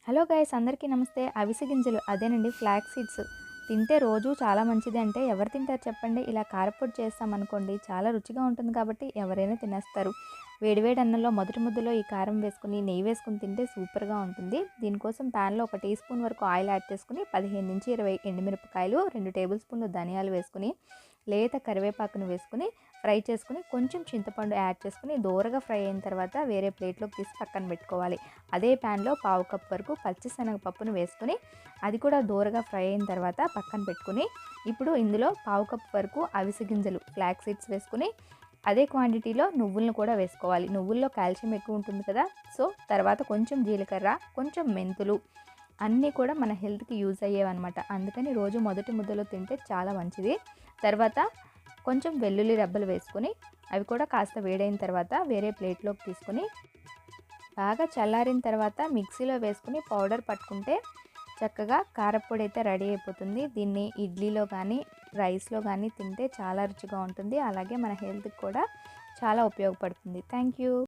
Hello guys, అందరికీ నమస్తే. అవిసె గింజలు అదేనండి, ఫ్లాక్స్ సీడ్స్ తింటే రోజు చాలా మంచిది. అంటే ఎవరు తింటారు చెప్పండి? ఇలా కారపొడి చేస్తామనుకోండి, చాలా రుచిగా ఉంటుంది కాబట్టి ఎవరైనా తినేస్తారు. వేడివేడి అన్నంలో మొదటి ముద్దలో ఈ కారం వేసుకుని నెయ్యి వేసుకుని తింటే సూపర్గా ఉంటుంది. దీనికోసం ప్యాన్లో 1 టీ స్పూన్ వరకు ఆయిల్ యాడ్ చేసుకుని 15 నుంచి 20 ఎండుమిరపకాయలు, 2 టేబుల్ స్పూన్లు ధనియాలు వేసుకుని లేత కరివేపాకును వేసుకుని ఫ్రై చేసుకుని కొంచెం చింతపండు యాడ్ చేసుకుని దోరగా ఫ్రై అయిన తర్వాత వేరే ప్లేట్లోకి తీసి పక్కన పెట్టుకోవాలి. అదే ప్యాన్లో పావు కప్ వరకు పచ్చిశనగపప్పును వేసుకుని అది కూడా దోరగా ఫ్రై అయిన తర్వాత పక్కన పెట్టుకుని ఇప్పుడు ఇందులో పావు కప్ వరకు అవిసె గింజలు ఫ్లాక్ సీడ్స్ వేసుకుని అదే క్వాంటిటీలో నువ్వులను కూడా వేసుకోవాలి. నువ్వుల్లో కాల్షియం ఎక్కువ ఉంటుంది కదా, సో తర్వాత కొంచెం జీలకర్ర, కొంచెం మెంతులు అన్నీ కూడా మన హెల్త్కి యూజ్ అయ్యేవన్నమాట. అందుకని రోజు మొదటి ముద్దలో తింటే చాలా మంచిది. తర్వాత కొంచెం వెల్లుల్లి రెబ్బలు వేసుకొని అవి కూడా కాస్త వేడైన తర్వాత వేరే ప్లేట్లోకి తీసుకొని బాగా చల్లారిన తర్వాత మిక్సీలో వేసుకుని పౌడర్ పట్టుకుంటే చక్కగా కారప్పొడి అయితే రెడీ అయిపోతుంది. దీన్ని ఇడ్లీలో కానీ రైస్లో కానీ తింటే చాలా రుచిగా ఉంటుంది. అలాగే మన హెల్త్కి కూడా చాలా ఉపయోగపడుతుంది. Thank you.